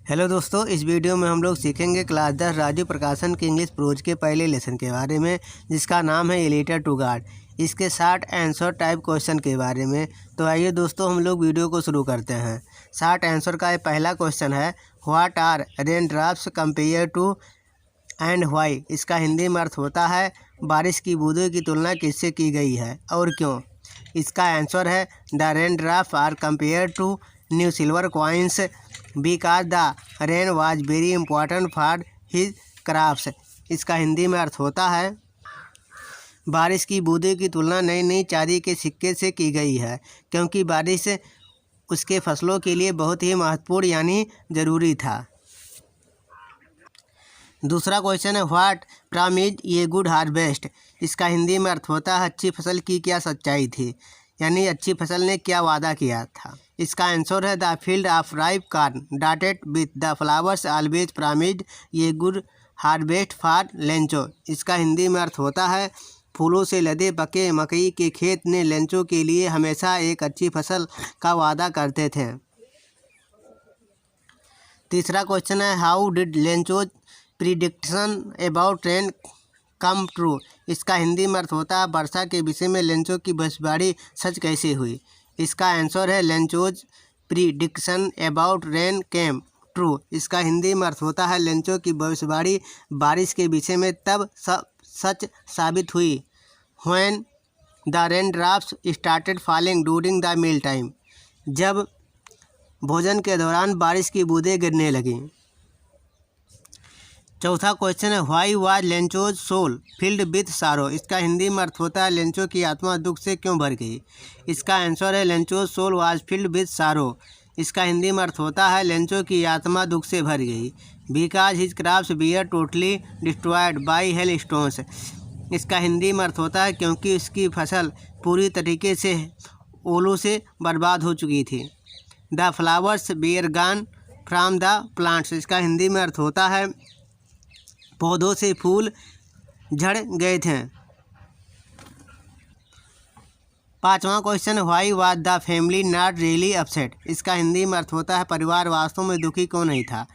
Hello दोस्तों, इस video में हम लोग सीखेंगे क्लास 10 राजू प्रकाशन के इंग्लिश प्रोज के पहले लेसन के बारे में, जिसका नाम है ए लेटर टू गॉड। इसके 60 आंसर टाइप क्वेश्चन के बारे में। तो आइए दोस्तों, हम लोग वीडियो को शुरू करते हैं। 60 आंसर का ये पहला क्वेश्चन है, what are rain drops compare to and why. इसका हिंदी में अर्थ होता है बारिश की बूंदों की तुलना किससे की गई है और क्यों। इसका आंसर है the rain drops are compare to new silver coins because the rain was very important for his crops. इसका हिंदी में अर्थ होता है बारिश की बूंदों की तुलना नई नई चांदी के सिक्के से की गई है, क्योंकि बारिश उसके फसलों के लिए बहुत ही महत्वपूर्ण यानी ज़रूरी था। दूसरा क्वेश्चन है, what promised a good harvest. इसका हिंदी में अर्थ होता है अच्छी फसल की क्या सच्चाई थी, यानी अच्छी फसल ने क्या वादा किया था। इसका आंसर है the field of ripe corn dotted with the flowers always promised a good harvest for Lencho. इसका हिंदी में अर्थ होता है फूलों से लदे पके मकई के खेत ने लेंचो के लिए हमेशा एक अच्छी फसल का वादा करते थे। तीसरा क्वेश्चन है, how did Lencho's prediction about rain come true. इसका हिंदी में अर्थ होता है वर्षा के विषय में लेंचो की भविष्यवाणी सच कैसे हुई। इसका आंसर है Lencho's prediction about rain came true. इसका हिंदी में अर्थ होता है लेंचो की भविष्यवाणी बारिश के विषय में तब सच साबित हुई when the rain drops started falling during the meal time. जब भोजन के दौरान बारिश की बूंदें गिरने लगीं। चौथा क्वेश्चन है, why was Lencho's soul filled with sorrow. इसका हिंदी में अर्थ होता है लेंचो की आत्मा दुख से क्यों भर गई। इसका आंसर है Lencho's soul was filled with sorrow. इसका हिंदी में अर्थ होता है लेंचो की आत्मा दुख से भर गई because his crops were totally destroyed by hailstones. इसका हिंदी में अर्थ होता है क्योंकि उसकी फसल पूरी तरीके से ओलों से बर्बाद हो चुकी थी। The flowers were gone from the plants. इसका हिंदी में अर्थ होता है पौधों से फूल झड़ गए थे। पांचवा question, why was the family not really upset. इसका हिंदी में अर्थ होता है परिवार वास्तव में दुखी क्यों नहीं था।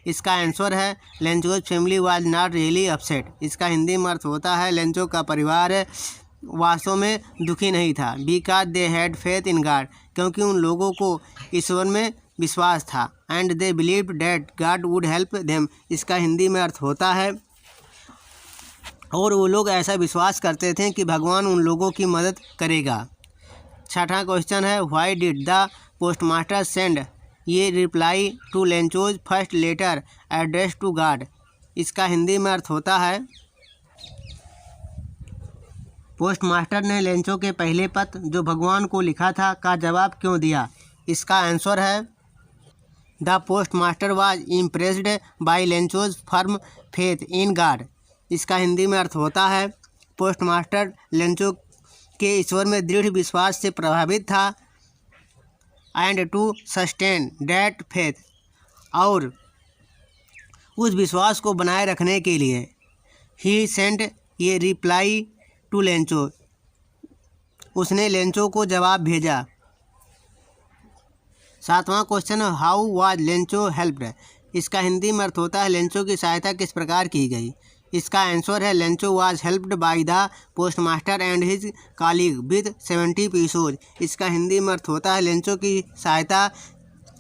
इसका आंसर है Lencho's family was not really upset. इसका हिंदी में अर्थ होता है लेंचो का परिवार वास्तव में दुखी नहीं था because they had faith in God. क्योंकि उन लोगों को ईश्वर में विश्वास था and they believed that God would help them. इसका हिंदी में अर्थ होता है और वो लोग ऐसा विश्वास करते थे कि भगवान उन लोगों की मदद करेगा। छठा क्वेश्चन है, why did the postmaster send ये reply to Lencho's first letter address to God. इसका हिंदी में अर्थ होता है पोस्टमास्टर ने लेंचो के पहले पत्र जो भगवान को लिखा था का जवाब क्यों दिया। इसका आंसर है the postmaster was impressed by Lencho's firm faith in God. इसका हिंदी में अर्थ होता है पोस्टमास्टर लेंचो के ईश्वर में दृढ़ विश्वास से प्रभावित था and to sustain that faith, और उस विश्वास को बनाए रखने के लिए ही सेंट ये रिप्लाई टू लेंचो, उसने लेंचो को जवाब भेजा। सातवां question, how was Lencho helped. इसका हिंदी में अर्थ होता है लेंचो की सहायता किस प्रकार की गई। इसका आंसर है Lencho was helped by the postmaster and his colleague with 70 pesos. इसका हिंदी में अर्थ होता है लेंचो की सहायता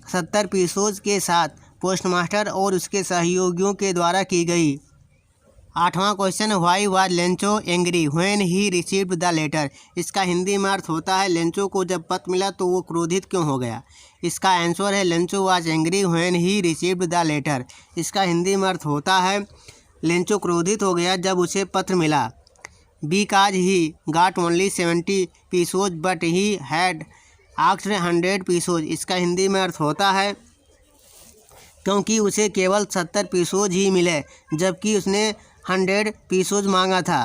70 पीसोज के साथ पोस्टमास्टर और उसके सहयोगियों के द्वारा की गई। आठवां question, why was Lencho angry when he received the letter. इसका हिंदी में अर्थ होता है लेंचो को जब पत्र मिला तो वो क्रोधित क्यों हो गया। इसका आंसर है Lencho was angry when he received the letter. इसका हिंदी में अर्थ होता है लेंचो क्रोधित हो गया जब उसे पत्र मिला because he got only 70 pesos but he had asked 100 pesos. इसका हिंदी में अर्थ होता है क्योंकि उसे केवल 70 पीसोज ही मिले जबकि उसने 100 पीसोज मांगा था।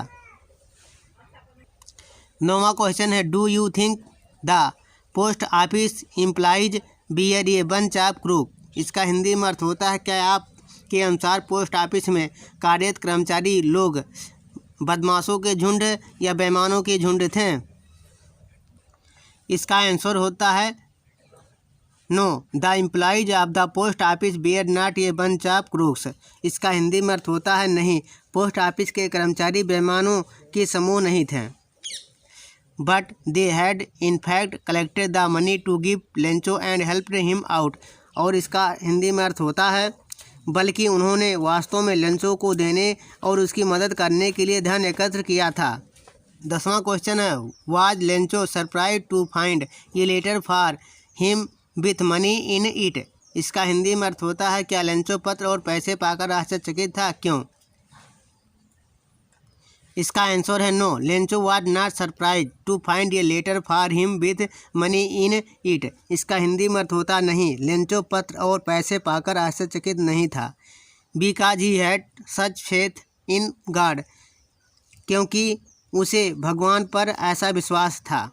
नौवां क्वेश्चन है, do you think the post office employees were a bunch of crook. इसका हिंदी में अर्थ होता है क्या आप के अनुसार पोस्ट ऑफिस में कार्यरत कर्मचारी लोग बदमाशों के झुंड या बेईमानों के झुंड थे। इसका आंसर होता है no, the employees of the post office were not a bunch of crooks. इसका हिंदी में अर्थ होता है नहीं, पोस्ट ऑफिस के कर्मचारी बेईमानों के समूह नहीं थे। But they had in fact collected the money to give Lencho and helped him out. और इसका हिंदी में अर्थ होता है बल्कि उन्होंने वास्तव में लेंचो को देने और उसकी मदद करने के लिए धन एकत्र किया था। 10वां क्वेश्चन है, was Lencho surprise to find a letter for him with money in it. इसका हिंदी में अर्थ होता है क्या लेंचो पत्र और पैसे पाकर आश्चर्यचकित था, क्यों? इसका आंसर है no, Lencho was not surprise to find a letter for him with money in it. इसका हिंदी में अर्थ होता नहीं, लेंचो पत्र और पैसे पाकर आश्चर्यचकित नहीं था। Because he had such faith in God, क्योंकि उसे भगवान पर ऐसा विश्वास था।